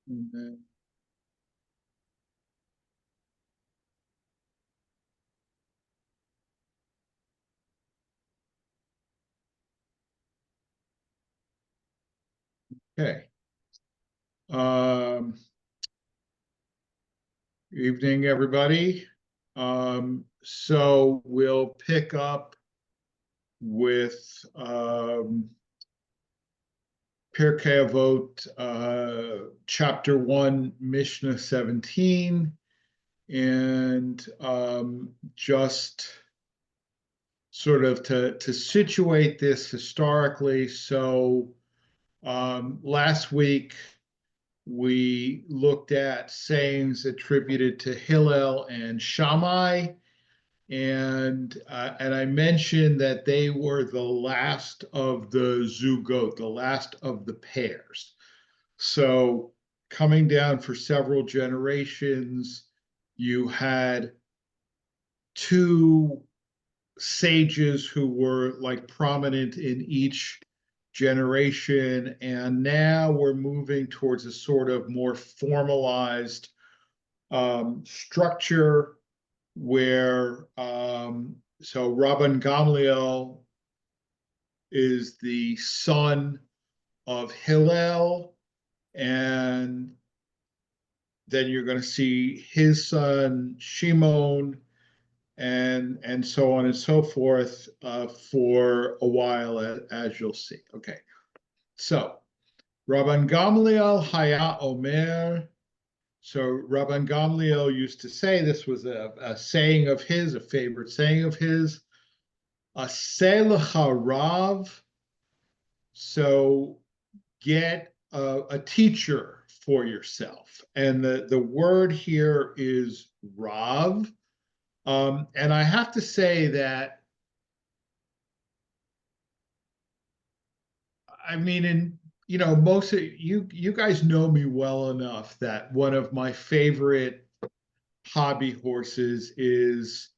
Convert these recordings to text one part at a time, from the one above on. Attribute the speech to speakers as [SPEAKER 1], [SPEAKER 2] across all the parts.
[SPEAKER 1] And then, okay. Um, Evening, everybody. So we'll pick up with Pirkei Avot, chapter 1, Mishnah 17, and just sort of to situate this historically. So last week we looked at sayings attributed to Hillel and Shammai, and I mentioned that they were the last of the zugot, the last of the pairs. So coming down for several generations, you had two sages who were like prominent in each generation, and now we're moving towards a sort of more formalized structure where so Rabban Gamliel is the son of Hillel, and then you're going to see his son Shimon, and so on and so forth for a while, as you'll see. Okay, so Rabban Gamliel Haya Omer. So Rabban Gamliel used to say, this was a saying of his, a favorite saying of his, Aseh lecha Rav. So get a teacher for yourself. And the word here is Rav. And I have to say that, I mean, most of you guys know me well enough that one of my favorite hobby horses is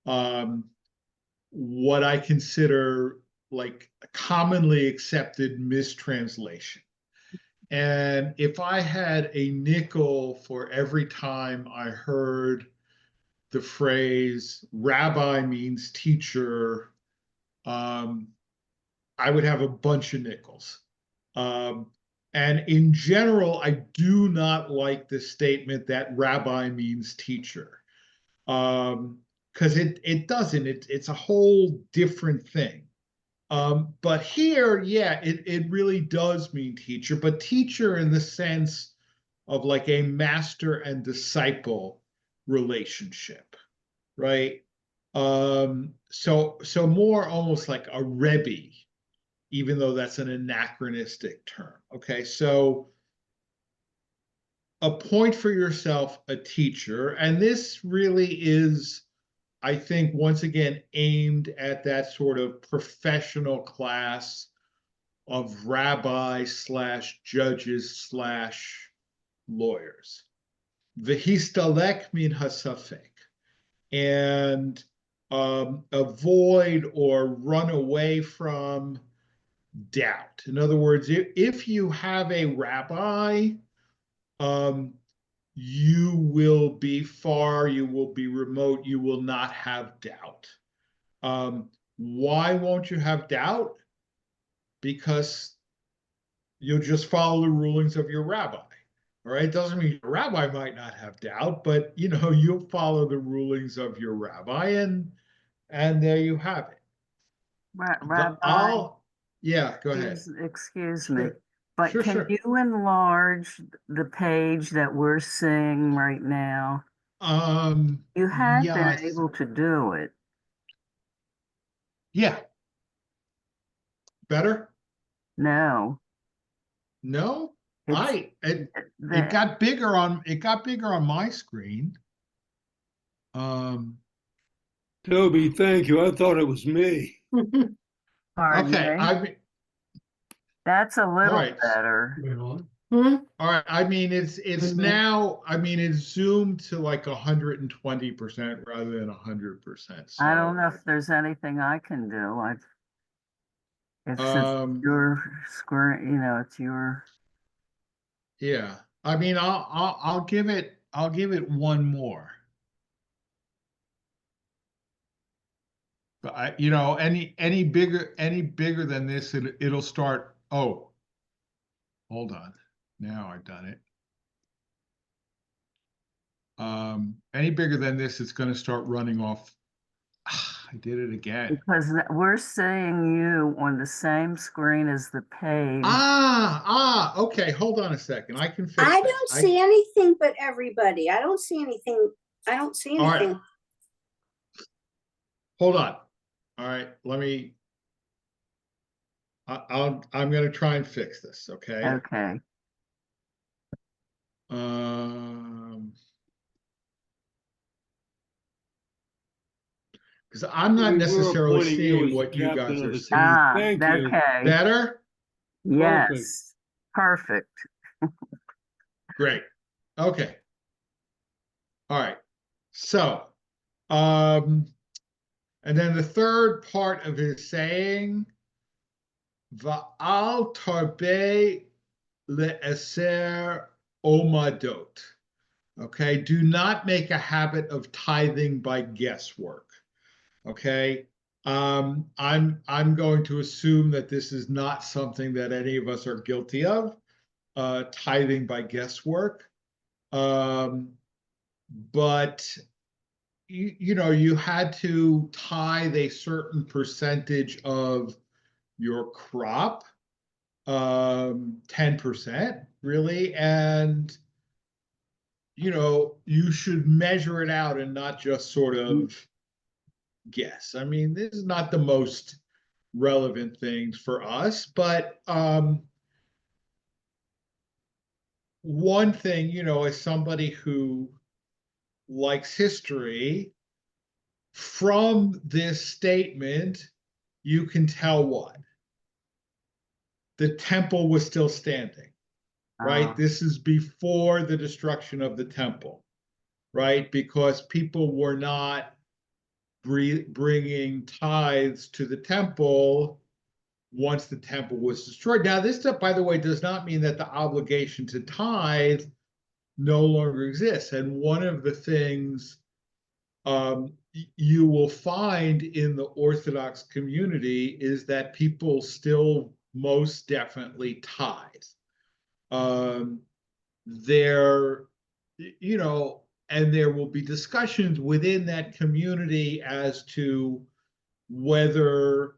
[SPEAKER 1] um, what I consider like a commonly accepted mistranslation. And if I had a nickel for every time I heard the phrase rabbi means teacher, um, I would have a bunch of nickels. Um, and in general, I do not like the statement that rabbi means teacher, because it doesn't. It's a whole different thing. But here, yeah, it really does mean teacher, but teacher in the sense of like a master and disciple relationship, right? So more almost like a rebbe, even though that's an anachronistic term. Okay, so appoint for yourself a teacher, and this really is, I think, once again, aimed at that sort of professional class of rabbi slash judges slash lawyers. V'histalek min hasafek, and avoid or run away from doubt. In other words, if you have a rabbi, um, you will be far, you will be remote, you will not have doubt. Why won't you have doubt? Because you'll just follow the rulings of your rabbi. All right, doesn't mean your rabbi might not have doubt, but you'll follow the rulings of your rabbi, and there you have it. The
[SPEAKER 2] Rabbi,
[SPEAKER 1] all, yeah, go ahead.
[SPEAKER 2] excuse me,
[SPEAKER 1] Sure,
[SPEAKER 2] but
[SPEAKER 1] sure,
[SPEAKER 2] can
[SPEAKER 1] sure.
[SPEAKER 2] you enlarge the page that we're seeing right now? You had been
[SPEAKER 1] Yes,
[SPEAKER 2] able to do it.
[SPEAKER 1] yeah, better.
[SPEAKER 2] No,
[SPEAKER 1] No,
[SPEAKER 2] it's
[SPEAKER 1] it
[SPEAKER 2] the,
[SPEAKER 1] got bigger on my screen. Um,
[SPEAKER 3] Toby, thank you. I thought it was me.
[SPEAKER 2] pardon
[SPEAKER 1] okay,
[SPEAKER 2] me. That's a
[SPEAKER 1] all
[SPEAKER 2] little
[SPEAKER 1] right.
[SPEAKER 2] better.
[SPEAKER 1] All right. I mean, it's now. I mean, it's zoomed to like 120% rather than 100%.
[SPEAKER 2] I don't
[SPEAKER 1] So,
[SPEAKER 2] know if there's anything I can do. It's since
[SPEAKER 1] um,
[SPEAKER 2] your screen, it's your.
[SPEAKER 1] yeah. I mean, I'll give it one more. But any bigger than this, it'll start. Oh, hold on. Now I've done it. Any bigger than this, it's going to start running off. I did it again.
[SPEAKER 2] Because we're seeing you on the same screen as the page.
[SPEAKER 1] Okay. Hold on a second. I can fix
[SPEAKER 4] I
[SPEAKER 1] this.
[SPEAKER 4] don't see anything but everybody. I don't see anything. I don't see
[SPEAKER 1] All right.
[SPEAKER 4] anything.
[SPEAKER 1] Hold on. All right. I'm going to try and fix this. Okay.
[SPEAKER 2] Okay.
[SPEAKER 1] Because I'm not
[SPEAKER 3] We're
[SPEAKER 1] necessarily
[SPEAKER 3] appointing you
[SPEAKER 1] seeing
[SPEAKER 3] as the
[SPEAKER 1] what you
[SPEAKER 3] captain
[SPEAKER 1] guys
[SPEAKER 3] of
[SPEAKER 1] are
[SPEAKER 3] the
[SPEAKER 1] seeing.
[SPEAKER 3] team.
[SPEAKER 2] Ah,
[SPEAKER 3] Thank you.
[SPEAKER 2] okay.
[SPEAKER 1] Better?
[SPEAKER 2] Yes. Perfect.
[SPEAKER 1] Great. Okay. All right. So, and then the third part of his saying, Va'al tarbe le'eser omadot. Okay, do not make a habit of tithing by guesswork. Okay. I'm going to assume that this is not something that any of us are guilty of, tithing by guesswork. But you had to tithe a certain percentage of your crop, 10%, really, and you should measure it out and not just sort of guess. I mean, this is not the most relevant things for us, but one thing, as somebody who likes history, from this statement, you can tell what? The temple was still standing, right? This is before the destruction of the temple, right? Because people were not bringing tithes to the temple once the temple was destroyed. Now, this stuff, by the way, does not mean that the obligation to tithe no longer exists. And one of the things you will find in the Orthodox community is that people still most definitely tithe. There, and there will be discussions within that community as to whether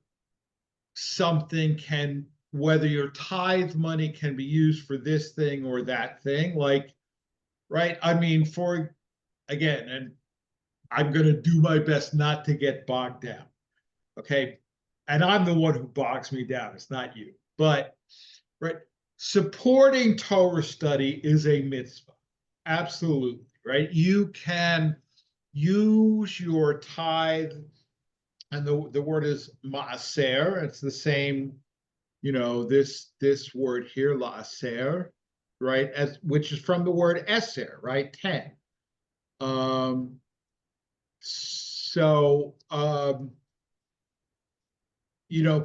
[SPEAKER 1] whether your tithe money can be used for this thing or that thing. Like, right? I mean, again, and I'm going to do my best not to get bogged down. Okay. And I'm the one who bogs me down. It's not you. But, right, supporting Torah study is a mitzvah. Absolutely. Right. You can use your tithe, and the word is maaser. It's the same, this word here, laaser, right? Which is from the word eser, right? 10. So,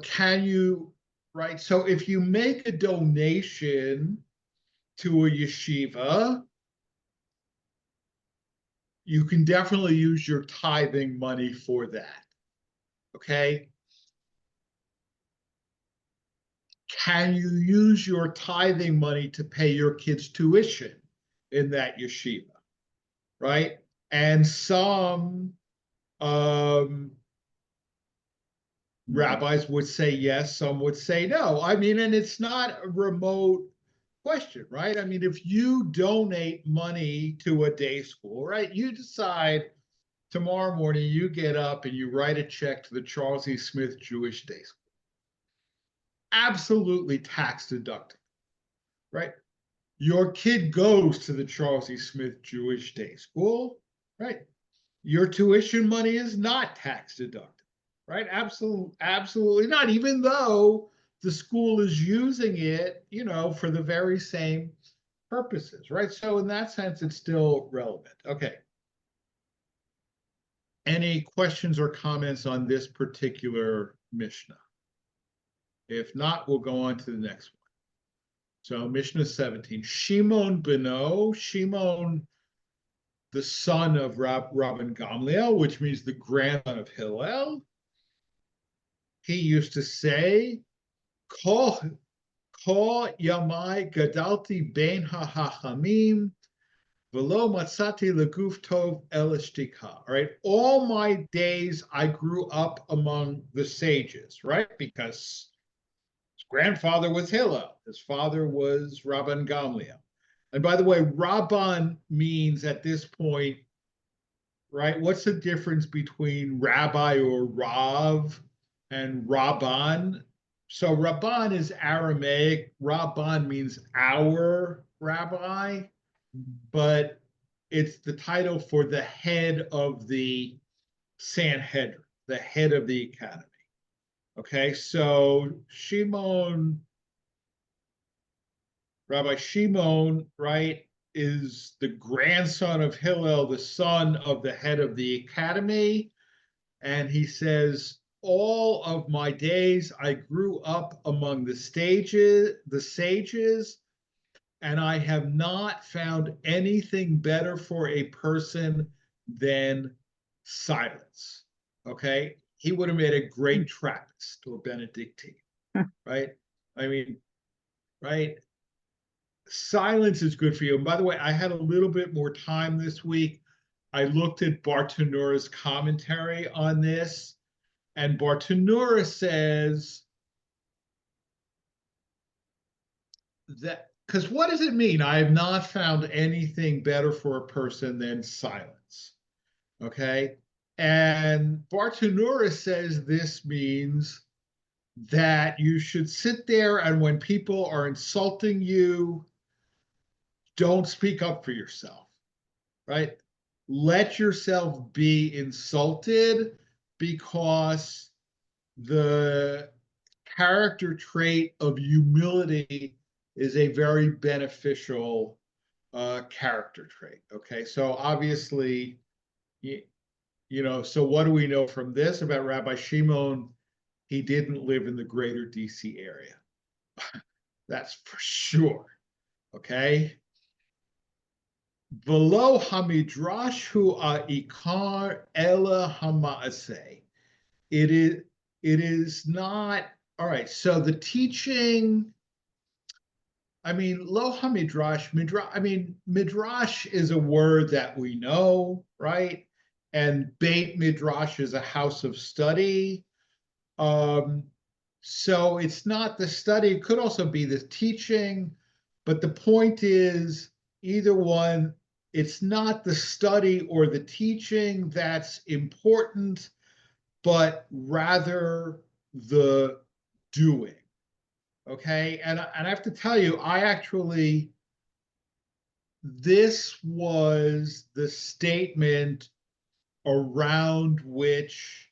[SPEAKER 1] can you, right? So if you make a donation to a yeshiva, you can definitely use your tithing money for that. Okay. Can you use your tithing money to pay your kids' tuition in that yeshiva? Right. And some rabbis would say yes, some would say no. I mean, and it's not a remote question, right? I mean, if you donate money to a day school, right, you decide tomorrow morning you get up and you write a check to the Charles E. Smith Jewish Day School. Absolutely tax deductible, right? Your kid goes to the Charles E. Smith Jewish Day School, right? Your tuition money is not tax deductible, right? Absolutely not, even though the school is using it, for the very same purposes, right? So in that sense, it's still relevant. Okay. Any questions or comments on this particular Mishnah? If not, we'll go on to the next one. So Mishnah 17, Shimon Beno, Shimon, the son of Rabban Gamliel, which means the grandson of Hillel. He used to say, Kol Yamai Gadalti Ben HaHachamim, Velo Matzati Leguf Tov El Eshtika. All right, all my days I grew up among the sages, right? Because his grandfather was Hillel, his father was Rabban Gamliel. And by the way, Rabban means at this point, right? What's the difference between rabbi or Rav and Rabban? So Rabban is Aramaic. Rabban means our rabbi, but it's the title for the head of the Sanhedrin, the head of the academy. Okay, so Rabbi Shimon, right, is the grandson of Hillel, the son of the head of the academy. And he says, all of my days I grew up among the sages, and I have not found anything better for a person than silence. Okay? He would have made a great Trappist or Benedictine, right? I mean, right? Silence is good for you. And by the way, I had a little bit more time this week. I looked at Bartanura's commentary on this, and Bartanura says that, because what does it mean? I have not found anything better for a person than silence. Okay. And Bartanura says this means that you should sit there and when people are insulting you, don't speak up for yourself, right? Let yourself be insulted because the character trait of humility is a very beneficial character trait. Okay, so obviously, so what do we know from this about Rabbi Shimon? He didn't live in the greater DC area. That's for sure. Okay. Velo hamidrash hu ikar ela hamaaseh. It is not, all right, so the teaching, I mean, lo hamidrash, midrash is a word that we know, right? And Beit Midrash is a house of study. So it's not the study, it could also be the teaching, but the point is either one, it's not the study or the teaching that's important, but rather the doing. Okay, and I have to tell you, this was the statement around which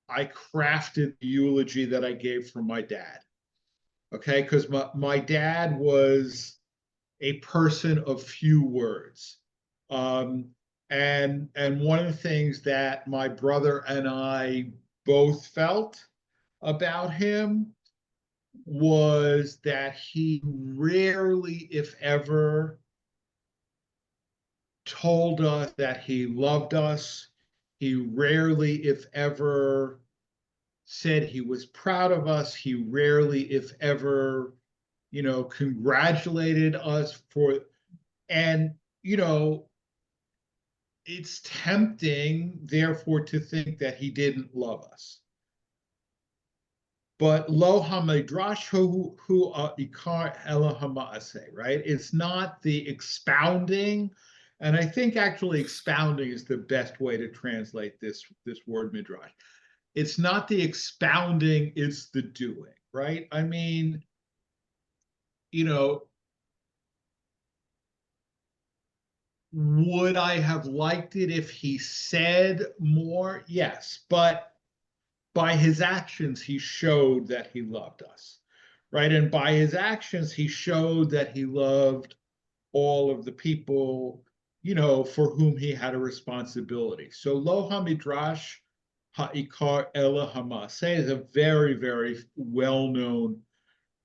[SPEAKER 1] I crafted the eulogy that I gave for my dad. Okay, because my dad was a person of few words. And one of the things that my brother and I both felt about him was that he rarely, if ever, told us that he loved us. He rarely, if ever, said he was proud of us. He rarely, if ever, congratulated us for, and, it's tempting, therefore, to think that he didn't love us. But lo hamidrash hu ikar ela hamaaseh, right? It's not the expounding, and I think actually expounding is the best way to translate this word midrash. It's not the expounding, it's the doing, right? I mean, would I have liked it if he said more? Yes, but by his actions, he showed that he loved us, right? And by his actions, he showed that he loved all of the people, for whom he had a responsibility. So lo hamidrash ha'ikar ela hamaseh is a very, very well-known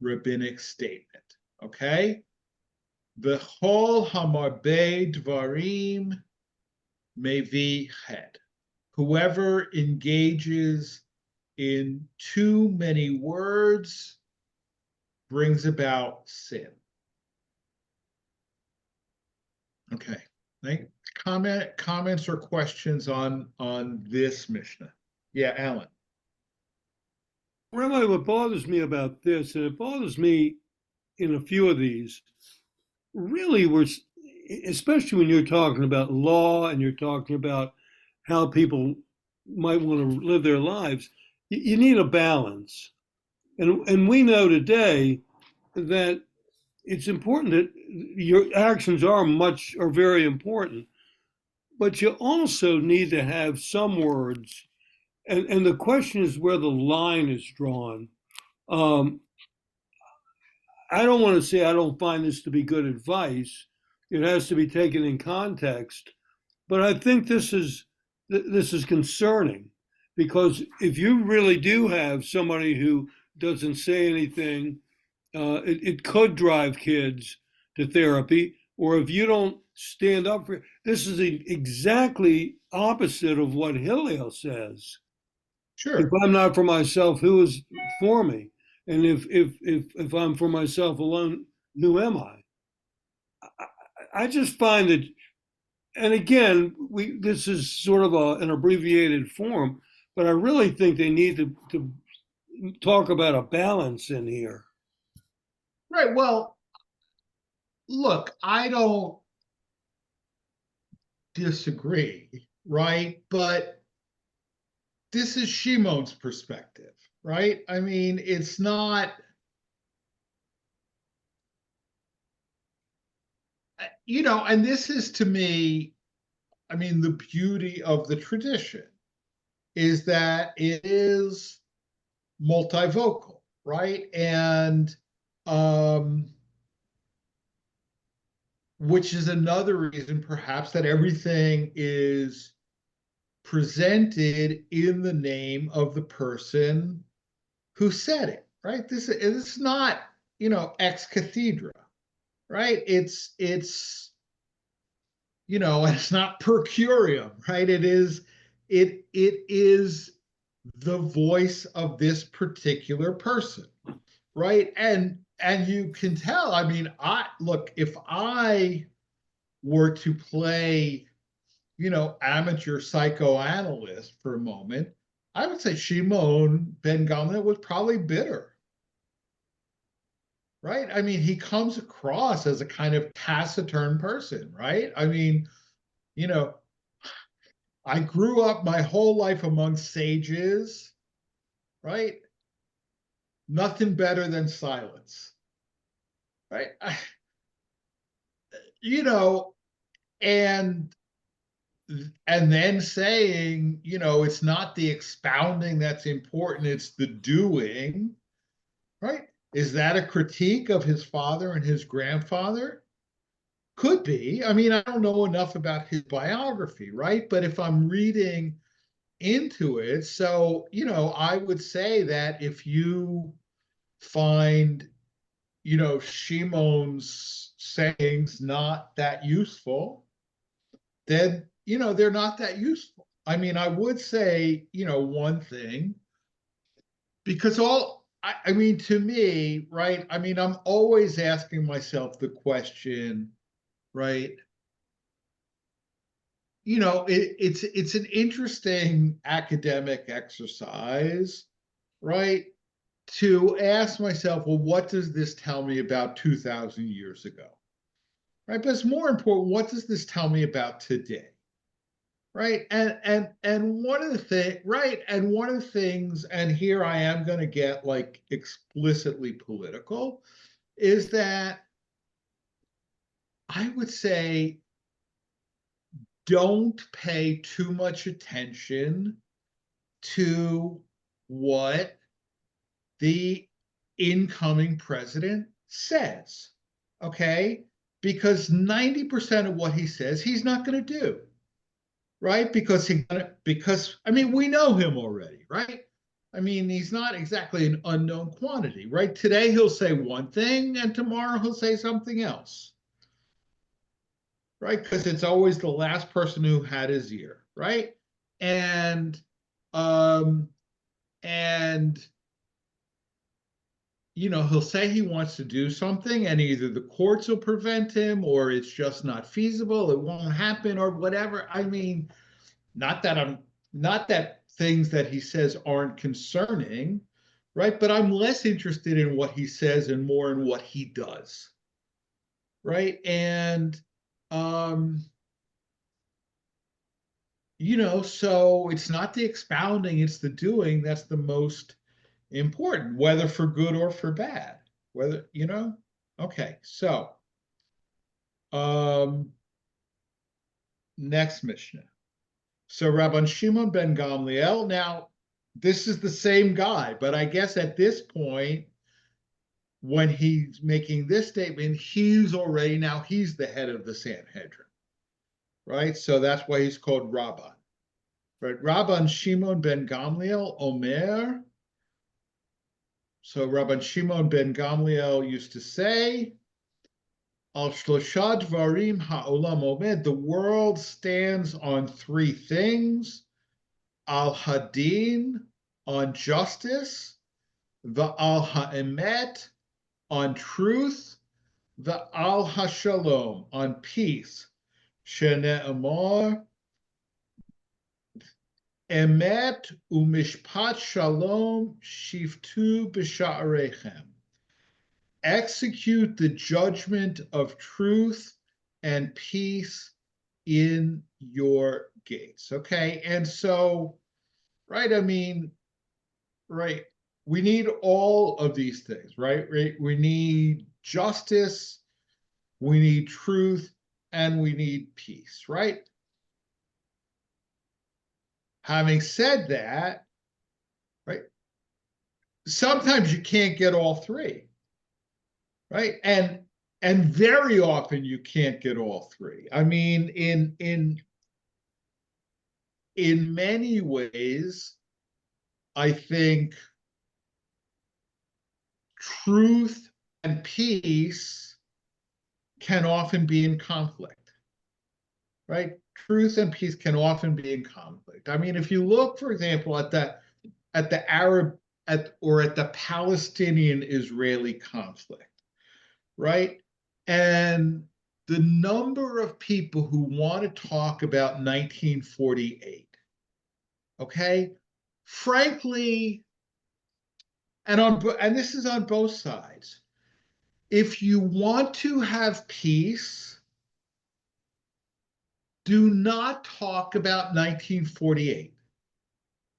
[SPEAKER 1] rabbinic statement. Okay? V'chol hamarbe dvarim mevi chet. Whoever engages in too many words brings about sin. Okay. Comments or questions on this Mishnah? Yeah, Alan.
[SPEAKER 3] Rabbi, what bothers me about this, and it bothers me in a few of these, really especially when you're talking about law and you're talking about how people might want to live their lives, you need a balance. And we know today that it's important that your actions are very important, but you also need to have some words. And the question is where the line is drawn. Um, I don't want to say I don't find this to be good advice. It has to be taken in context. But I think this is concerning, because if you really do have somebody who doesn't say anything, it could drive kids to therapy. Or if you don't stand up for it, this is exactly opposite of what Hillel says. If
[SPEAKER 1] Sure.
[SPEAKER 3] I'm not for myself, who is for me? And if I'm for myself alone, who am I? I just find that, and again, this is sort of an abbreviated form, but I really think they need to talk about a balance in here.
[SPEAKER 1] Right. Well, look, I don't disagree, right? But this is Shimon's perspective, right? I mean, it's not, and this is to me, I mean, the beauty of the tradition is that it is multivocal, right? And which is another reason perhaps that everything is presented in the name of the person who said it, right? This is not, ex cathedra, right? It's it's not per curiam, right? It is the voice of this particular person, right? And you can tell, I mean, if I were to play, amateur psychoanalyst for a moment, I would say Shimon ben Gamliel was probably bitter, right? I mean, he comes across as a kind of taciturn person, right? I mean, you know, I grew up my whole life among sages, right? Nothing better than silence, right? You know, and and then saying, it's not the expounding that's important, it's the doing, right? Is that a critique of his father and his grandfather? Could be. I mean, I don't know enough about his biography, right? But if I'm reading into it, so, I would say that if you find, Shimon's sayings not that useful, then, they're not that useful. I mean, I would say, one thing, because I mean, to me, right? I mean, I'm always asking myself the question, right? It's an interesting academic exercise, right? To ask myself, well, what does this tell me about 2,000 years ago? Right? But it's more important, what does this tell me about today? Right. And one of the things, right, and one of the things, and here I am going to get like explicitly political, is that I would say don't pay too much attention to what the incoming president says. Okay? Because 90% of what he says, he's not going to do. Right? Because I mean, we know him already, right? I mean, he's not exactly an unknown quantity, right? Today he'll say one thing and tomorrow he'll say something else, right? Because it's always the last person who had his ear, right? And um and he'll say he wants to do something and either the courts will prevent him or it's just not feasible, it won't happen or whatever. I mean, not that things that he says aren't concerning, right? But I'm less interested in what he says and more in what he does, right? And um, so it's not the expounding, it's the doing that's the most important, whether for good or for bad. Okay, so next Mishnah. So Rabban Shimon ben Gamliel, now this is the same guy, but I guess at this point, when he's making this statement, he's the head of the Sanhedrin, right? So that's why he's called Rabban. Right? Rabban Shimon ben Gamliel, Omer. So Rabban Shimon ben Gamliel used to say, Al shlosha dvarim ha'olam omed, the world stands on three things: al hadin, on justice; the al ha'emet, on truth; the al hashalom, on peace. Shene'emar, emet umishpat shalom shiftu b'sha'arechem. Execute the judgment of truth and peace in your gates. Okay, and so, right, I mean, right, we need all of these things, right? We need justice, we need truth, and we need peace, right? Having said that, right, sometimes you can't get all three, right? And very often you can't get all three. I mean, in many ways, I think truth and peace can often be in conflict, right? Truth and peace can often be in conflict. I mean, if you look, for example, at the Arab or at the Palestinian-Israeli conflict, right? And the number of people who want to talk about 1948, okay? Frankly, and this is on both sides. If you want to have peace, do not talk about 1948.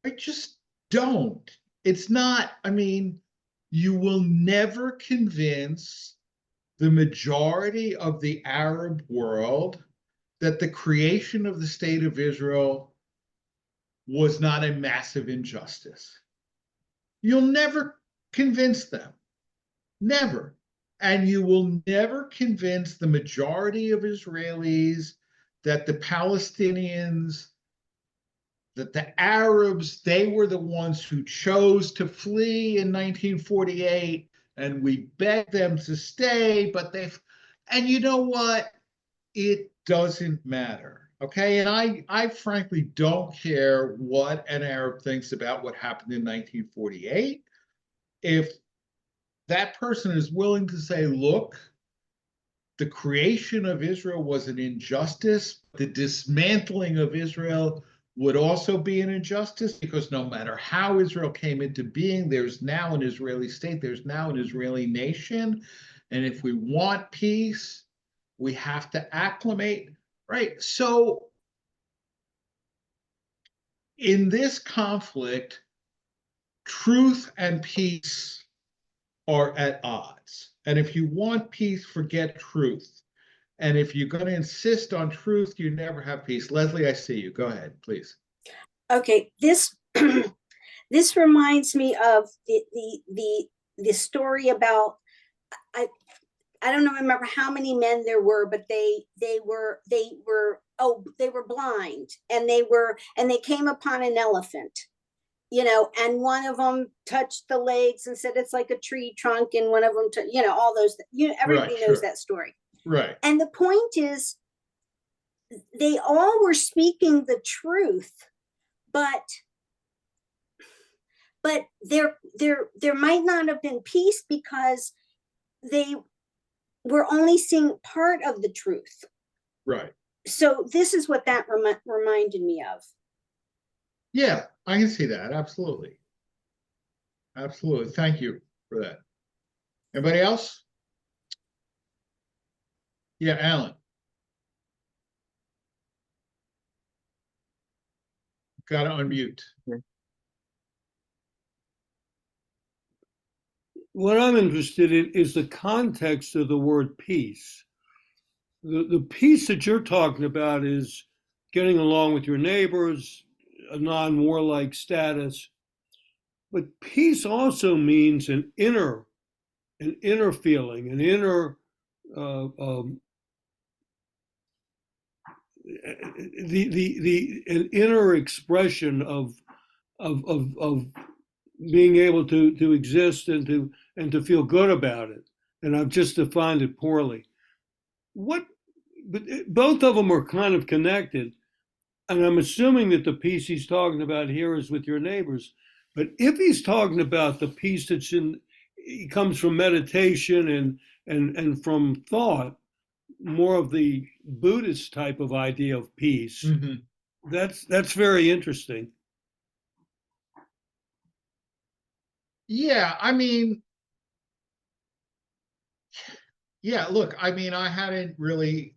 [SPEAKER 1] I just don't. It's not, I mean, you will never convince the majority of the Arab world that the creation of the state of Israel was not a massive injustice. You'll never convince them. Never. And you will never convince the majority of Israelis that the Palestinians, that the Arabs, they were the ones who chose to flee in 1948, and we begged them to stay, and you know what? It doesn't matter. Okay. And I frankly don't care what an Arab thinks about what happened in 1948. If that person is willing to say, look, the creation of Israel was an injustice, the dismantling of Israel would also be an injustice, because no matter how Israel came into being, there's now an Israeli state, there's now an Israeli nation. And if we want peace, we have to acclimate, right? So in this conflict, truth and peace are at odds. And if you want peace, forget truth. And if you're going to insist on truth, you never have peace. Leslie, I see you. Go ahead, please.
[SPEAKER 4] Okay, this this reminds me of the story about, I don't remember how many men there were, but they were blind, and they came upon an elephant, and one of them touched the legs and said it's like a tree trunk, and one of them, all those, everybody
[SPEAKER 1] Right,
[SPEAKER 4] knows
[SPEAKER 1] sure.
[SPEAKER 4] that story.
[SPEAKER 1] Right.
[SPEAKER 4] And the point is, they all were speaking the truth, but there might not have been peace because they were only seeing part of the truth.
[SPEAKER 1] Right.
[SPEAKER 4] So this is what that reminded me of.
[SPEAKER 1] Yeah, I can see that. Absolutely. Absolutely. Thank you for that. Anybody else? Yeah, Alan. Got to unmute.
[SPEAKER 3] What I'm interested in is the context of the word peace. The peace that you're talking about is getting along with your neighbors, a non-warlike status. But peace also means an inner feeling, an inner an inner expression of being able to exist and to feel good about it. And I've just defined it poorly. But both of them are kind of connected. And I'm assuming that the peace he's talking about here is with your neighbors. But if he's talking about the peace that's it comes from meditation and from thought, more of the Buddhist type of idea of peace, that's very interesting.
[SPEAKER 1] Yeah, I mean, yeah, look, I mean, I hadn't really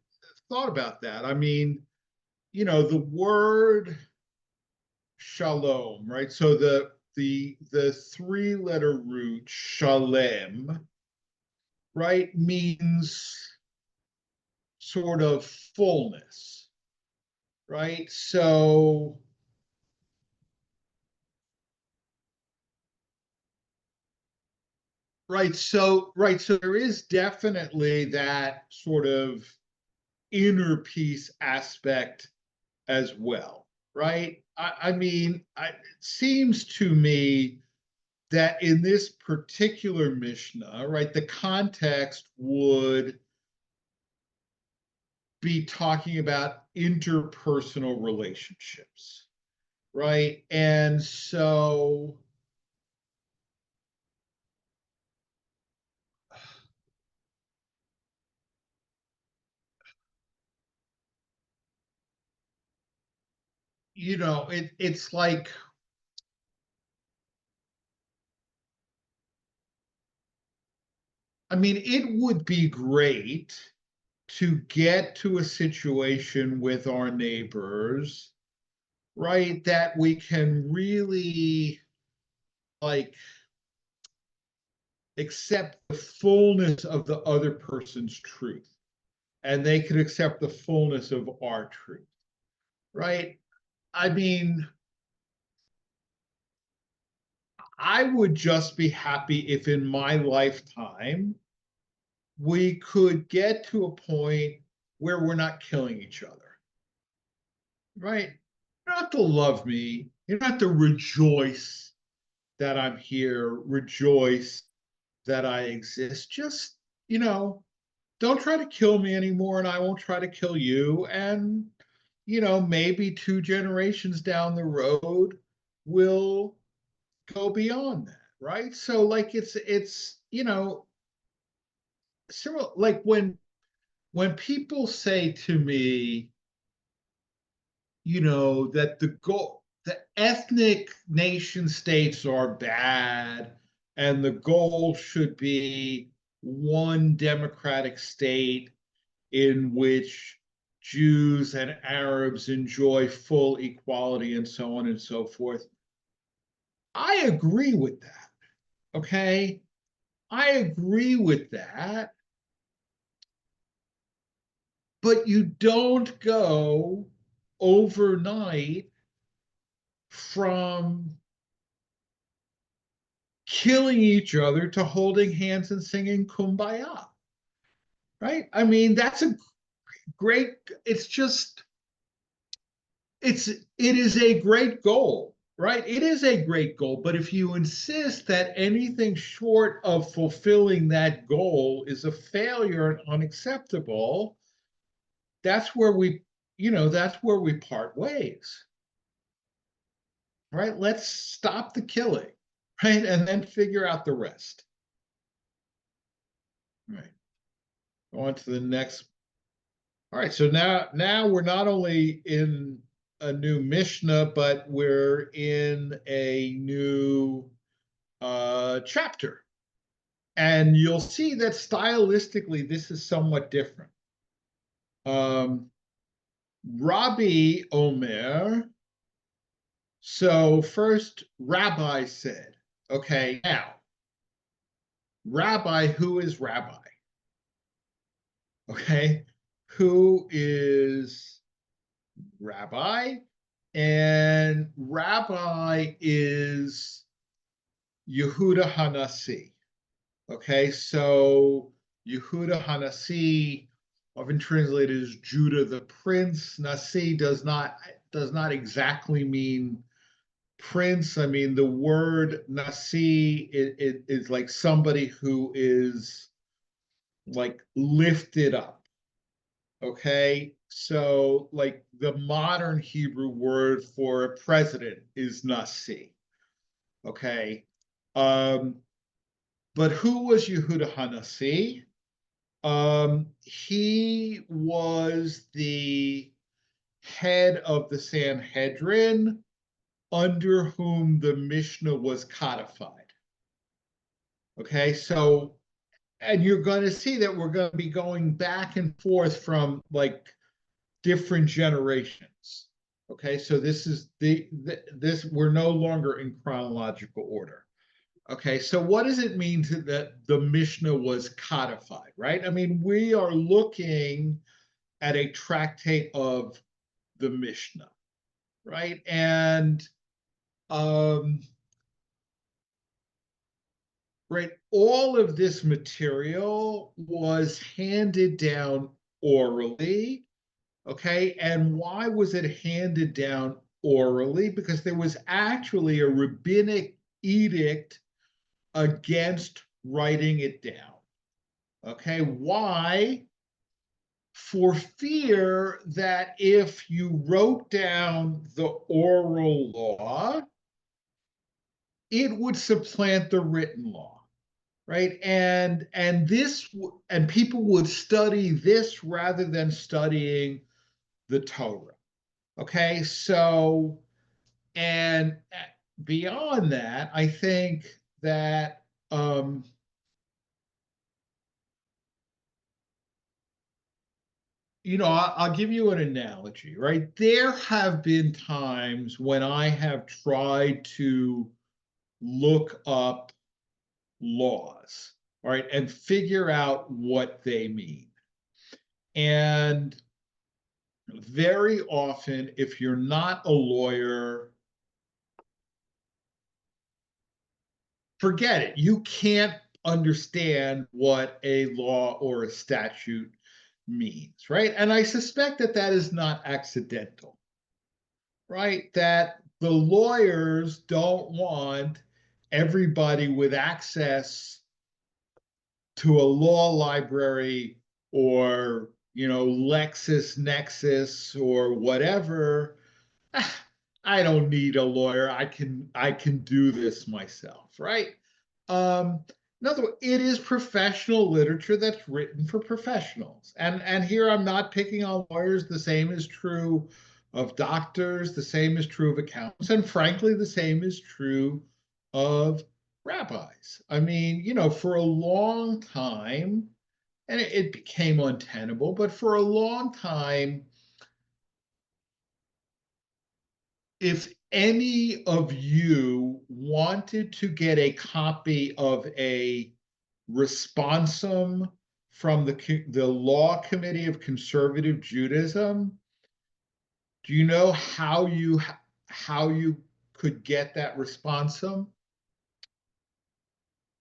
[SPEAKER 1] thought about that. I mean, the word shalom, right? So the three-letter root shalem, right, means sort of fullness, right? So so there is definitely that sort of inner peace aspect as well, right? I mean, it seems to me that in this particular Mishnah, right, the context would be talking about interpersonal relationships, right? And so, it's like, I mean, it would be great to get to a situation with our neighbors, right, that we can really like accept the fullness of the other person's truth, and they can accept the fullness of our truth, right? I mean, I would just be happy if in my lifetime we could get to a point where we're not killing each other, right? You don't have to love me. You don't have to rejoice that I'm here, rejoice that I exist. Just, don't try to kill me anymore, and I won't try to kill you. And, maybe 2 generations down the road, we'll go beyond that, right? So, like, it's similar. Like when people say to me, that the ethnic nation states are bad, and the goal should be one democratic state in which Jews and Arabs enjoy full equality and so on and so forth. I agree with that. Okay. I agree with that. But you don't go overnight from killing each other to holding hands and singing kumbaya, right? I mean, that's a great, it is a great goal, right? It is a great goal, but if you insist that anything short of fulfilling that goal is a failure and unacceptable, that's where that's where we part ways, right? Let's stop the killing, right? And then figure out the rest. Right. On to the next. All right, so now we're not only in a new Mishnah, but we're in a new chapter. And you'll see that stylistically, this is somewhat different. Rabbi Omer. So first, Rabbi said, okay, now, Rabbi, who is Rabbi? Okay, who is Rabbi? And Rabbi is Yehuda Hanasi. Okay, so Yehuda Hanasi, often translated as Judah the Prince. Nasi does not exactly mean prince. I mean, the word Nasi is like somebody who is like lifted up. Okay, so like the modern Hebrew word for a president is Nasi. Okay, but who was Yehuda Hanasi? He was the head of the Sanhedrin, under whom the Mishnah was codified. Okay, so, and you're going to see that we're going to be going back and forth from like different generations. Okay, so this is this we're no longer in chronological order. Okay, so what does it mean that the Mishnah was codified, right? I mean, we are looking at a tractate of the Mishnah, right? And right, all of this material was handed down orally. Okay, and why was it handed down orally? Because there was actually a rabbinic edict against writing it down. Okay, why? For fear that if you wrote down the oral law, it would supplant the written law, right? And people would study this rather than studying the Torah. Okay, so, and beyond that, I think that I'll give you an analogy, right? There have been times when I have tried to look up laws, right, and figure out what they mean. And very often, if you're not a lawyer, forget it. You can't understand what a law or a statute means, right? And I suspect that that is not accidental, right? That the lawyers don't want everybody with access to a law library or, LexisNexis or whatever. I don't need a lawyer. I can do this myself, right? In other words, it is professional literature that's written for professionals. And here I'm not picking on lawyers. The same is true of doctors. The same is true of accountants. And frankly, the same is true of rabbis. I mean, for a long time, and it became untenable, but for a long time, if any of you wanted to get a copy of a responsum from the Law Committee of Conservative Judaism, do you know how you could get that responsum?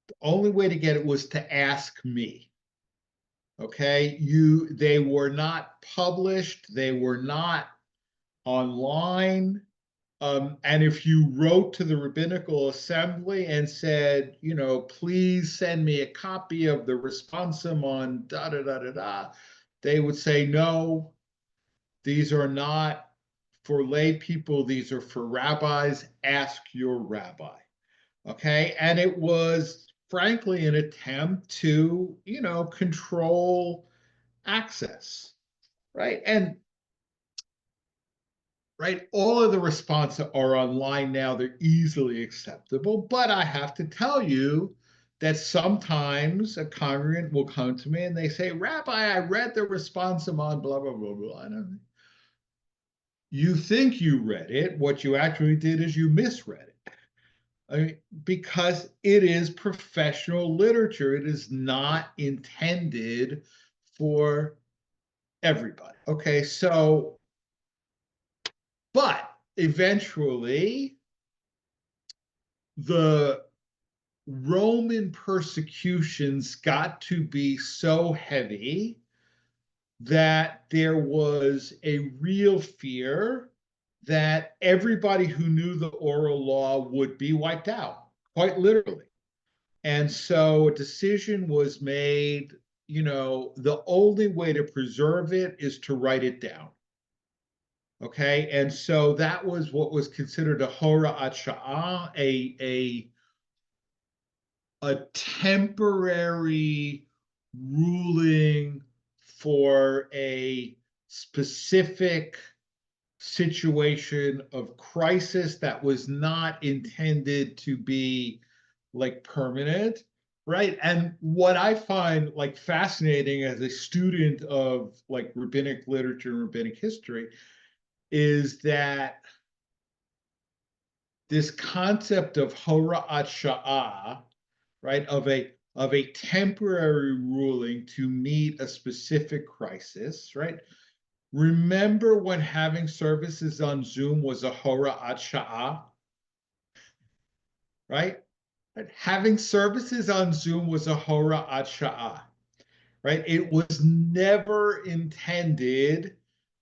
[SPEAKER 1] The only way to get it was to ask me. Okay, they were not published, they were not online. And if you wrote to the rabbinical assembly and said, please send me a copy of the responsum on da da da da da, they would say, no, these are not for lay people, these are for rabbis. Ask your rabbi. Okay. And it was frankly an attempt to, control access. Right. And right, all of the responses are online now. They're easily acceptable. But I have to tell you that sometimes a congregant will come to me and they say, Rabbi, I read the responsum on blah, blah, blah, blah. And you think you read it. What you actually did is you misread it. I mean, because it is professional literature. It is not intended for everybody. Okay, so, but eventually, the Roman persecutions got to be so heavy that there was a real fear that everybody who knew the oral law would be wiped out, quite literally. And so a decision was made, the only way to preserve it is to write it down. Okay, and so that was what was considered a hora'at sha'ah, a temporary ruling for a specific situation of crisis that was not intended to be like permanent, right? And what I find like fascinating as a student of like rabbinic literature and rabbinic history is that this concept of hora'at sha'ah, right, of a temporary ruling to meet a specific crisis, right? Remember when having services on Zoom was a hora'at sha'ah, right? Having services on Zoom was a hora'at sha'ah, right? It was never intended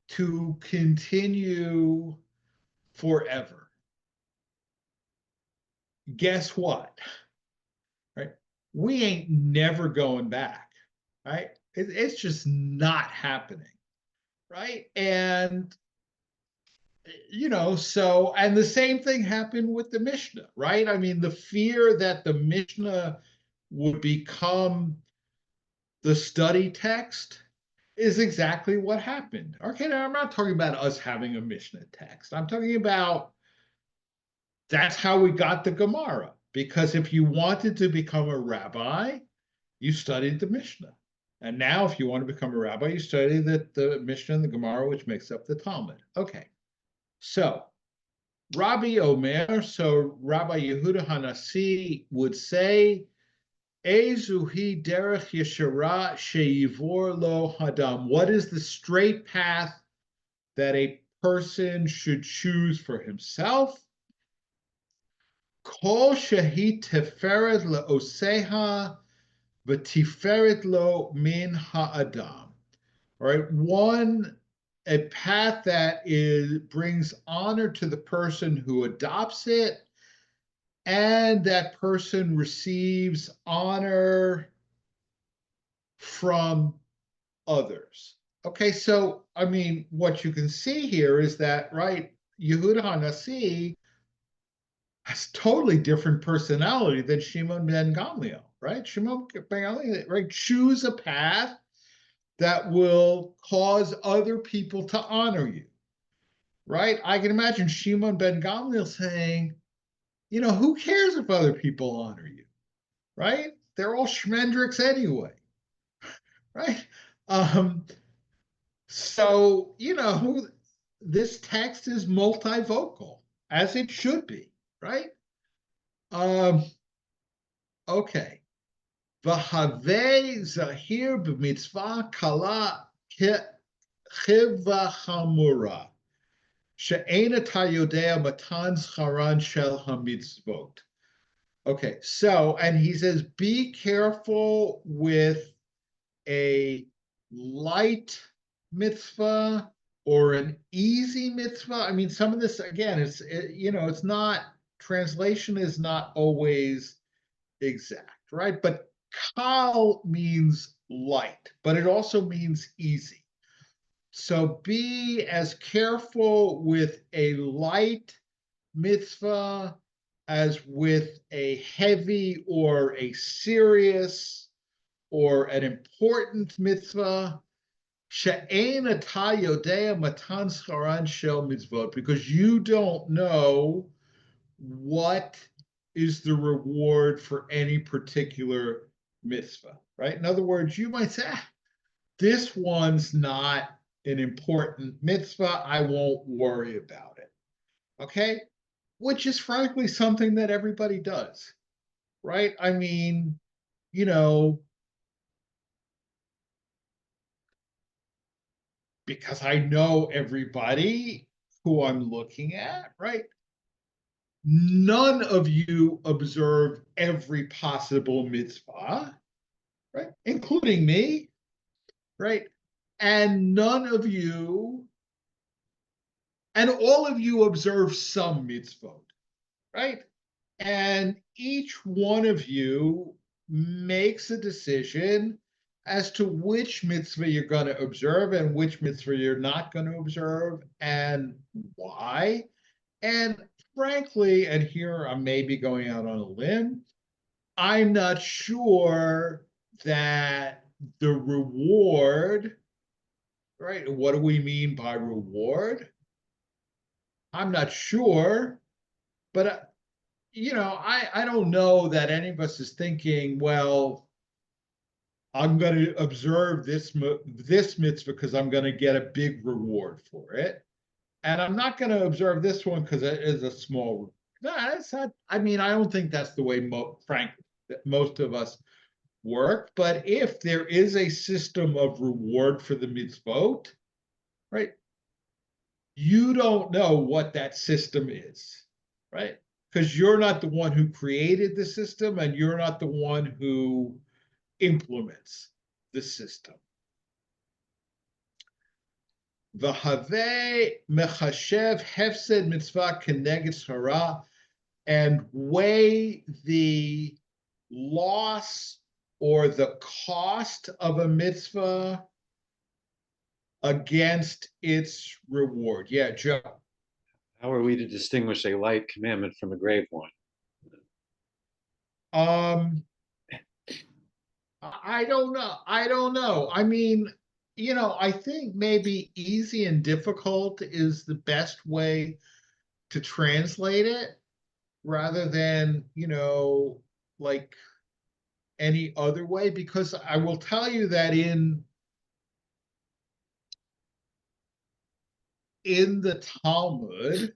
[SPEAKER 1] to continue forever. Guess what? Right? We ain't never going back, right? It's just not happening, right? And so, and the same thing happened with the Mishnah, right? I mean, the fear that the Mishnah would become the study text is exactly what happened. Okay, now I'm not talking about us having a Mishnah text. I'm talking about that's how we got the Gemara. Because if you wanted to become a rabbi, you studied the Mishnah. And now, if you want to become a rabbi, you study the Mishnah and the Gemara, which makes up the Talmud. Okay, so Rabbi Omer, so Rabbi Yehuda Hanasi would say, Ezuhi derech yeshara sheyivor lo hadam. What is the straight path that a person should choose for himself? Kol shehi teferet leoseha v'tiferet lo min ha'adam. All right, a path that brings honor to the person who adopts it, and that person receives honor from others. Okay, so I mean, what you can see here is that, right, Yehuda HaNasi has totally different personality than Shimon ben Gamliel, right? Shimon ben Gamliel, right, choose a path that will cause other people to honor you, right? I can imagine Shimon ben Gamliel saying, who cares if other people honor you, right? They're all schmendricks anyway, right? So, this text is multivocal, as it should be, right? Okay. V'havei zahir b'mitzvah kala chiva chamura she'ena tayodea matan scharan shel hamitzvot. Okay, so, and he says, be careful with a light mitzvah or an easy mitzvah. I mean, some of this, again, it's not, translation is not always exact, right? But kal means light, but it also means easy. So be as careful with a light mitzvah as with a heavy or a serious or an important mitzvah. She'ein ata yodea matan scharan shel mitzvot, because you don't know what is the reward for any particular mitzvah, right? In other words, you might say, this one's not an important mitzvah, I won't worry about it, okay? Which is frankly something that everybody does, right? I mean, you know, because I know everybody who I'm looking at, right? None of you observe every possible mitzvah, right? Including me, right? And none of you, and all of you observe some mitzvot, right? And each one of you makes a decision as to which mitzvah you're going to observe and which mitzvah you're not going to observe and why. And frankly, and here I may be going out on a limb, I'm not sure that the reward, right? What do we mean by reward? I'm not sure, but I don't know that any of us is thinking, well, I'm going to observe this mitzvah because I'm going to get a big reward for it, and I'm not going to observe this one because it is a small reward. No, that's not. I mean, I don't think that's the way, frankly, that most of us work. But if there is a system of reward for the mitzvot, right? You don't know what that system is, right? Because you're not the one who created the system and you're not the one who implements the system. V'havei mechashev hefsed mitzvah keneged hara, and weigh the loss or the cost of a mitzvah against its reward. Yeah, Joe.
[SPEAKER 5] How are we to distinguish a light commandment from a grave one?
[SPEAKER 1] I don't know. I don't know. I mean, I think maybe easy and difficult is the best way to translate it rather than, like any other way, because I will tell you that in the Talmud,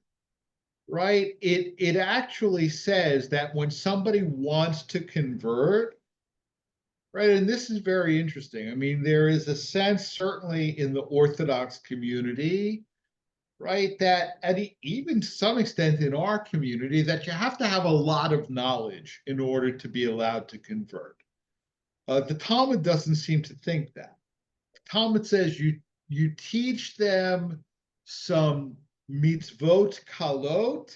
[SPEAKER 1] right, it actually says that when somebody wants to convert, right, and this is very interesting. I mean, there is a sense, certainly in the Orthodox community, right, that, and even to some extent in our community, that you have to have a lot of knowledge in order to be allowed to convert. The Talmud doesn't seem to think that. The Talmud says you teach them some mitzvot kalot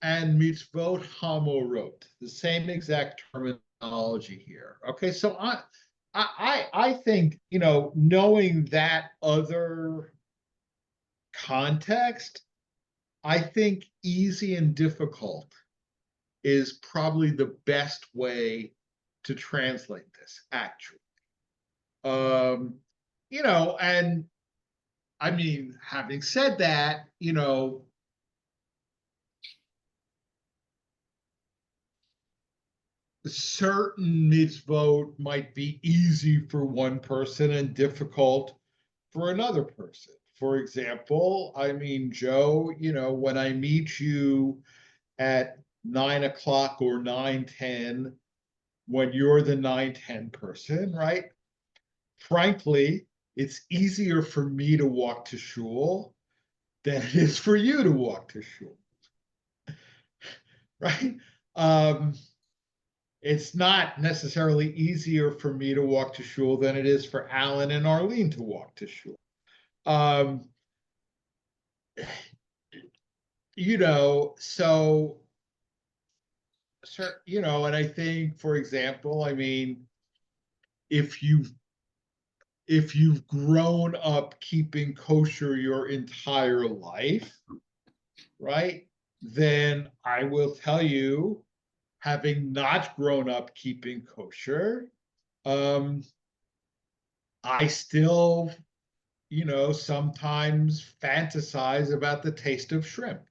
[SPEAKER 1] and mitzvot hamorot, the same exact terminology here. Okay, so I think, knowing that other context, I think easy and difficult is probably the best way to translate this, actually. And I mean, having said that, certain mitzvot might be easy for one person and difficult for another person. For example, I mean, Joe, when I meet you at 9 o'clock or 9:10, when you're the 9:10 person, right? Frankly, it's easier for me to walk to shul than it is for you to walk to shul, right? It's not necessarily easier for me to walk to shul than it is for Alan and Arlene to walk to shul. so, and I think, for example, I mean, if you've grown up keeping kosher your entire life, right? Then I will tell you, having not grown up keeping kosher, I still, sometimes fantasize about the taste of shrimp,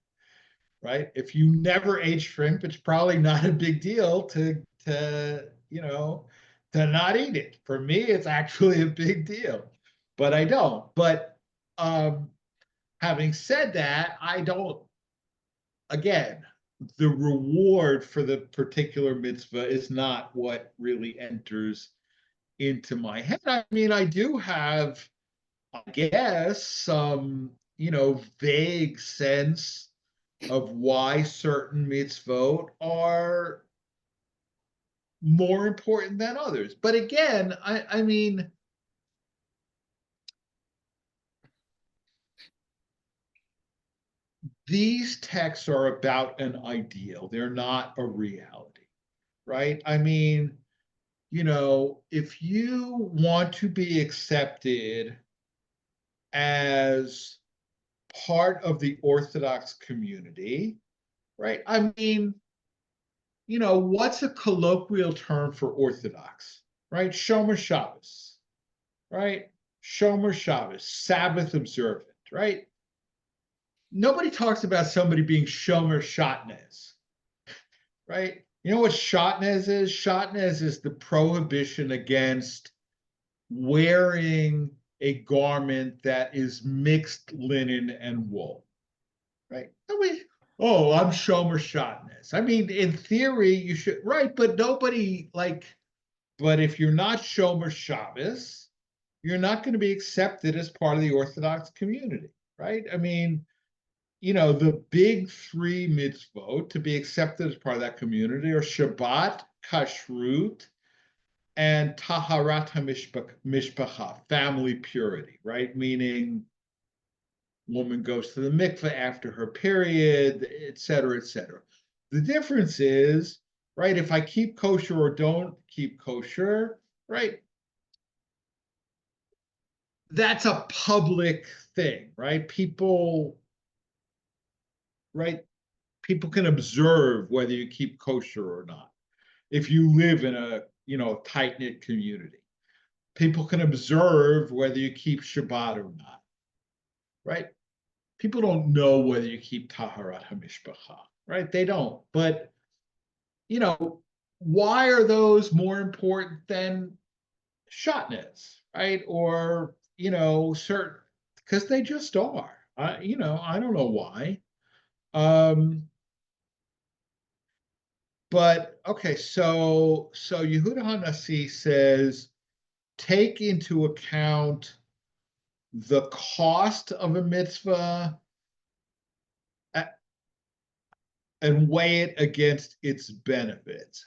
[SPEAKER 1] right? If you never ate shrimp, it's probably not a big deal to not eat it. For me, it's actually a big deal, but I don't. But having said that, I don't, again, the reward for the particular mitzvah is not what really enters into my head. I mean, I do have, I guess, some, vague sense of why certain mitzvot are more important than others. But again, I mean, these texts are about an ideal. They're not a reality, right? I mean, if you want to be accepted as part of the Orthodox community, right? I mean, what's a colloquial term for Orthodox, right? Shomer Shabbos, right? Shomer Shabbos, Sabbath observant, right? Nobody talks about somebody being Shomer Shatnez, right? You know what Shatnez is? Shatnez is the prohibition against wearing a garment that is mixed linen and wool, right? I'm Shomer Shatnez. I mean, in theory, you should, right? But but if you're not Shomer Shabbos, you're not going to be accepted as part of the Orthodox community, right? I mean, the big three mitzvot to be accepted as part of that community are Shabbat, Kashrut, and Taharat HaMishpacha, family purity, right? Meaning woman goes to the mikveh after her period, et cetera, et cetera. The difference is, right, if I keep kosher or don't keep kosher, right, that's a public thing, right? People can observe whether you keep kosher or not. If you live in a, tight-knit community, people can observe whether you keep Shabbat or not, right? People don't know whether you keep Taharat HaMishpacha, right? They don't. But, why are those more important than Shatnez, right? Or, certain, because they just are. I don't know why. But okay, so Yehuda HaNasi says, take into account the cost of a mitzvah and weigh it against its benefits.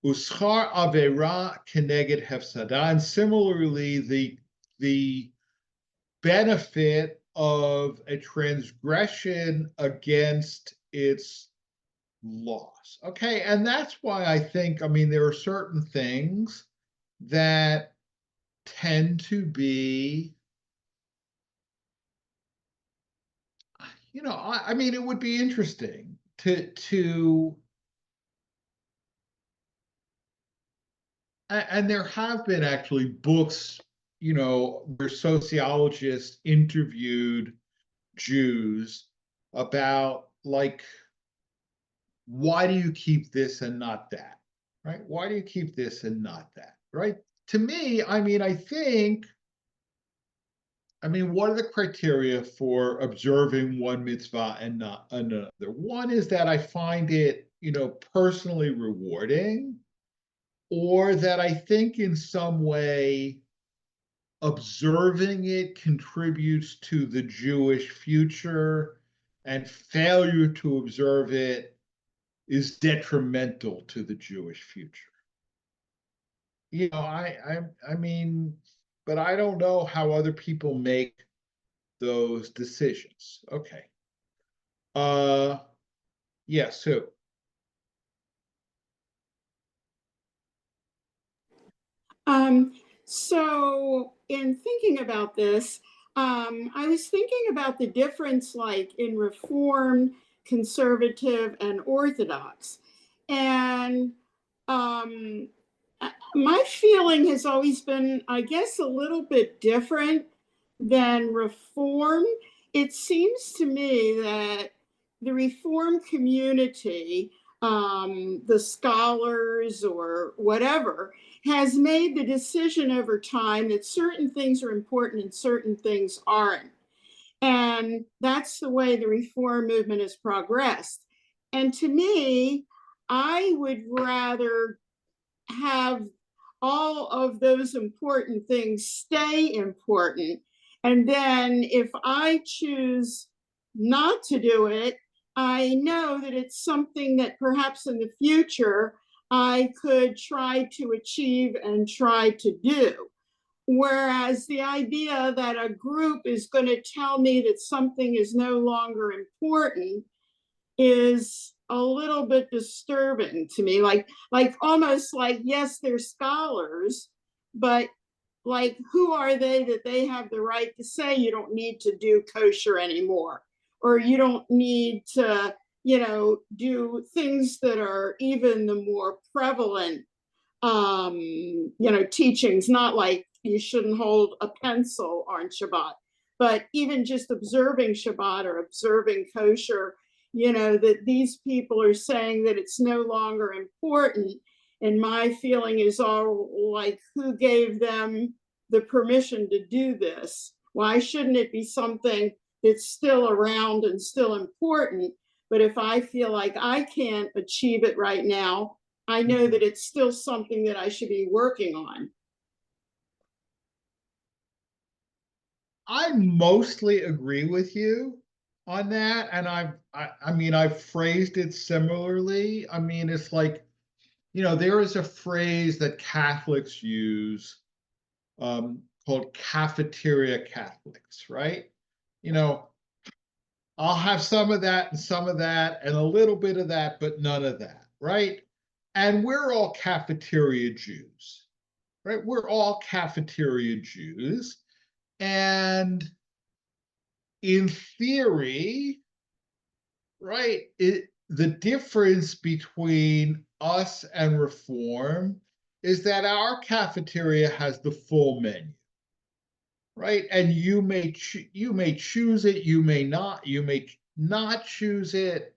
[SPEAKER 1] Uschar avera keneged hefsada, and similarly, the benefit of a transgression against its loss. Okay, and that's why I think, I mean, there are certain things that tend to be, I mean, it would be interesting to and there have been actually books, where sociologists interviewed Jews about, like, why do you keep this and not that, right? Why do you keep this and not that, right? To me, I mean, what are the criteria for observing one mitzvah and not another? One is that I find it, personally rewarding, or that I think in some way observing it contributes to the Jewish future, and failure to observe it is detrimental to the Jewish future. I mean, but I don't know how other people make those decisions. Okay. Yes, Sue.
[SPEAKER 6] So in thinking about this, I was thinking about the difference like in Reform, Conservative, and Orthodox. And my feeling has always been, I guess, a little bit different than Reform. It seems to me that the Reform community, the scholars or whatever, has made the decision over time that certain things are important and certain things aren't. And that's the way the reform movement has progressed. And to me, I would rather have all of those important things stay important. And then if I choose not to do it, I know that it's something that perhaps in the future I could try to achieve and try to do. Whereas the idea that a group is going to tell me that something is no longer important is a little bit disturbing to me. Like almost like, yes, they're scholars, but like, who are they that they have the right to say you don't need to do kosher anymore, or you don't need to, do things that are even the more prevalent, teachings, not like you shouldn't hold a pencil on Shabbat, but even just observing Shabbat or observing kosher, that these people are saying that it's no longer important. And my feeling is all like, who gave them the permission to do this? Why shouldn't it be something that's still around and still important? But if I feel like I can't achieve it right now, I know that it's still something that I should be working on.
[SPEAKER 1] I mostly agree with you on that, and I've phrased it similarly. I mean, it's like, there is a phrase that Catholics use, called cafeteria Catholics, right? I'll have some of that and some of that and a little bit of that, but none of that, right? And we're all cafeteria Jews, right? We're all cafeteria Jews. And in theory, right, the difference between us and Reform is that our cafeteria has the full menu, right? And you may choose it, you may not choose it,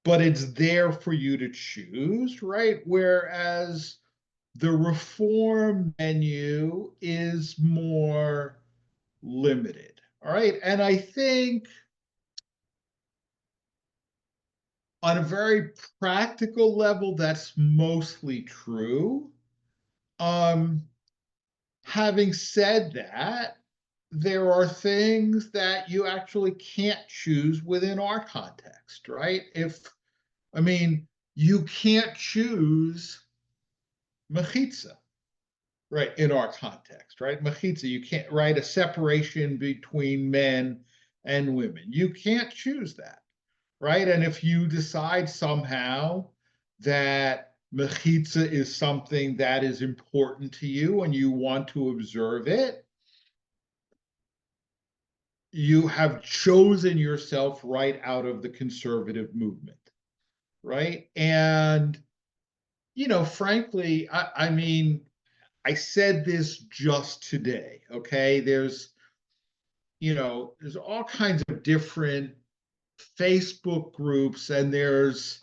[SPEAKER 1] but it's there for you to choose, right? Whereas the Reform menu is more limited, all right? And I think on a very practical level, that's mostly true. Having said that, there are things that you actually can't choose within our context, right? You can't choose mechitza, right, in our context, right? Mechitza, you can't, right, a separation between men and women. You can't choose that, right? And if you decide somehow that mechitza is something that is important to you and you want to observe it, you have chosen yourself right out of the conservative movement, right? And, frankly, I said this just today, okay? There's all kinds of different Facebook groups, and there's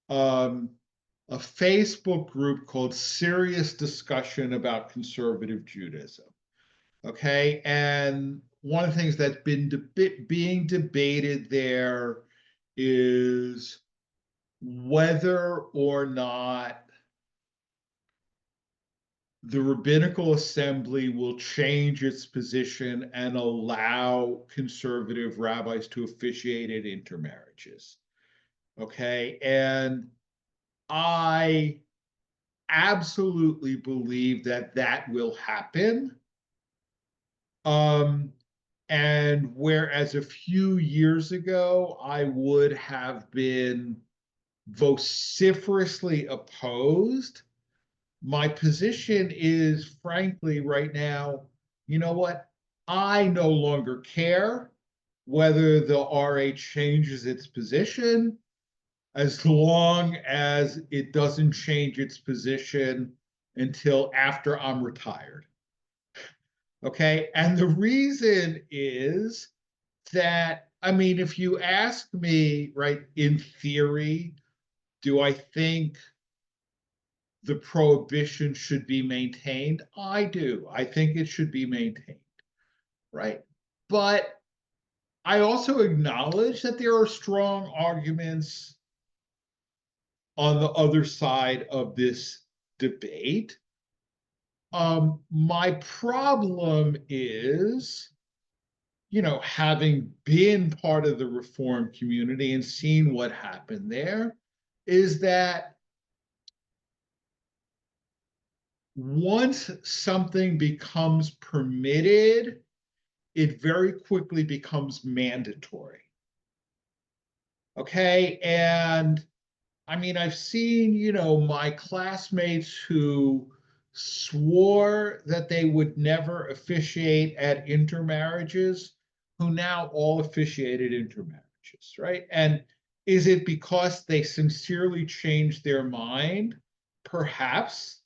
[SPEAKER 1] a Facebook group called Serious Discussion About Conservative Judaism. Okay. And one of the things that's been being debated there is whether or not the Rabbinical Assembly will change its position and allow conservative rabbis to officiate at intermarriages. Okay. And I absolutely believe that will happen. And whereas a few years ago, I would have been vociferously opposed, my position is, frankly, right now, you know what? I no longer care whether the RH changes its position, as long as it doesn't change its position until after I'm retired. Okay. And the reason is that, I mean, if you ask me, right, in theory, do I think the prohibition should be maintained? I do. I think it should be maintained, right? But I also acknowledge that there are strong arguments on the other side of this debate. My problem is, having been part of the reform community and seen what happened there, is that once something becomes permitted, it very quickly becomes mandatory. Okay. And I mean, I've seen, my classmates who swore that they would never officiate at intermarriages, who now all officiated intermarriages, right? And is it because they sincerely changed their mind? Perhaps.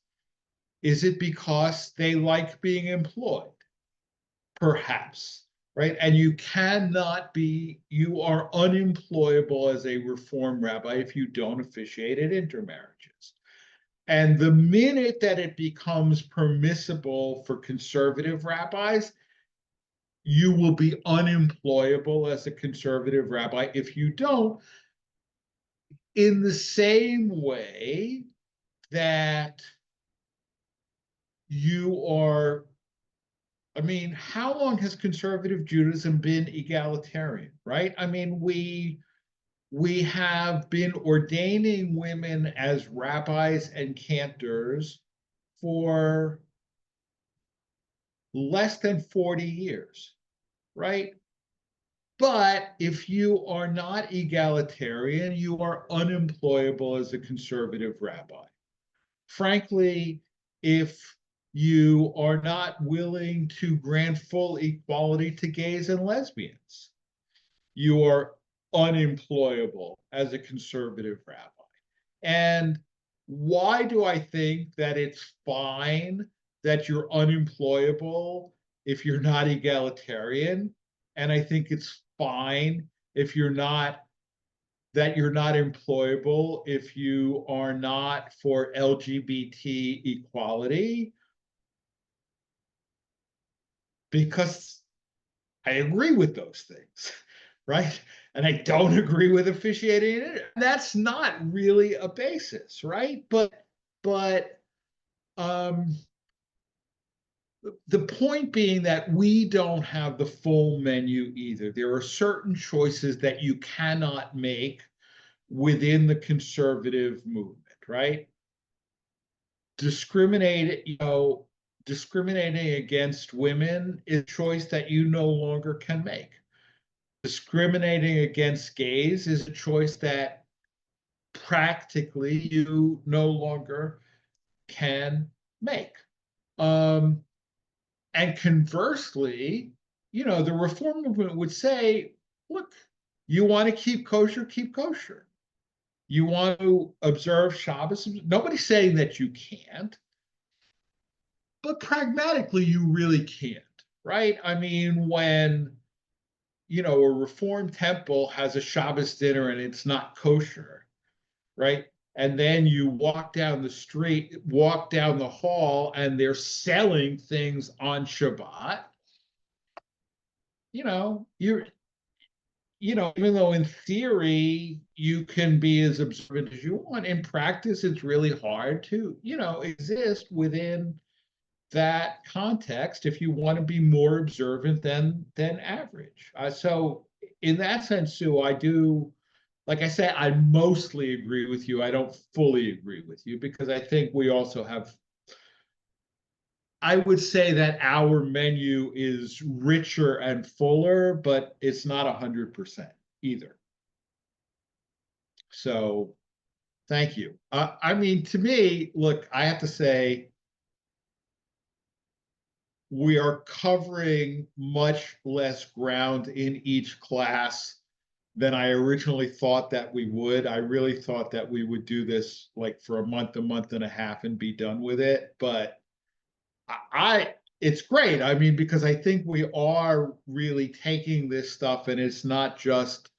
[SPEAKER 1] Is it because they like being employed? Perhaps, right? And you are unemployable as a Reform rabbi if you don't officiate at intermarriages. And the minute that it becomes permissible for conservative rabbis, you will be unemployable as a conservative rabbi if you don't, in the same way that you are. I mean, how long has conservative Judaism been egalitarian, right? I mean, we have been ordaining women as rabbis and cantors for less than 40 years, right? But if you are not egalitarian, you are unemployable as a conservative rabbi. Frankly, if you are not willing to grant full equality to gays and lesbians, you are unemployable as a conservative rabbi. And why do I think that it's fine that you're unemployable if you're not egalitarian? And I think it's fine if you're not employable if you are not for LGBT equality, because I agree with those things, right? And I don't agree with officiating it. That's not really a basis, right? But the point being that we don't have the full menu either. There are certain choices that you cannot make within the conservative movement, right? Discriminating against women is a choice that you no longer can make. Discriminating against gays is a choice that practically you no longer can make. And conversely, the reform movement would say, look, you want to keep kosher, keep kosher. You want to observe Shabbos? Nobody's saying that you can't, but pragmatically, you really can't, right? I mean, when, a Reform temple has a Shabbos dinner and it's not kosher, right? And then you walk down the street, walk down the hall, and they're selling things on Shabbat. Even though in theory you can be as observant as you want, in practice it's really hard to, exist within that context if you want to be more observant than average. So in that sense, Sue, I do, like I say, I mostly agree with you. I don't fully agree with you because I think we also have I would say that our menu is richer and fuller, but it's not 100% either. So thank you. I mean, to me, look, I have to say, we are covering much less ground in each class than I originally thought that we would. I really thought that we would do this like for a month and a half and be done with it. But it's great. I mean, because I think we are really taking this stuff and it's not just,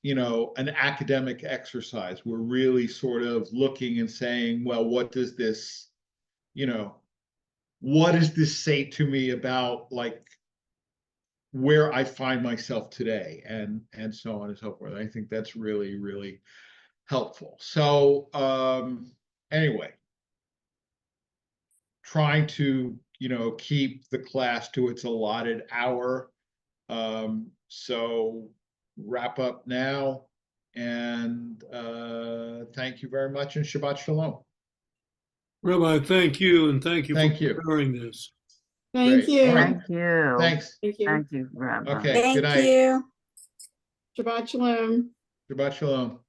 [SPEAKER 1] an academic exercise. We're really sort of looking and saying, well, what does this say to me about like where I find myself today and so on and so forth. I think that's really, really helpful. So anyway, trying to, keep the class to its allotted hour. So wrap up now and thank you very much and Shabbat Shalom.
[SPEAKER 3] Rabbi, thank you, and thank you
[SPEAKER 1] Thank
[SPEAKER 3] for
[SPEAKER 1] you.
[SPEAKER 3] preparing this.
[SPEAKER 6] Thank
[SPEAKER 1] Great. All
[SPEAKER 6] you.
[SPEAKER 1] right.
[SPEAKER 2] Thank you.
[SPEAKER 1] Thanks.
[SPEAKER 6] Thank you.
[SPEAKER 2] Thank you, Rabbi.
[SPEAKER 1] Okay. Good
[SPEAKER 4] Thank
[SPEAKER 1] night.
[SPEAKER 4] you.
[SPEAKER 6] Shabbat shalom.
[SPEAKER 1] Shabbat Shalom.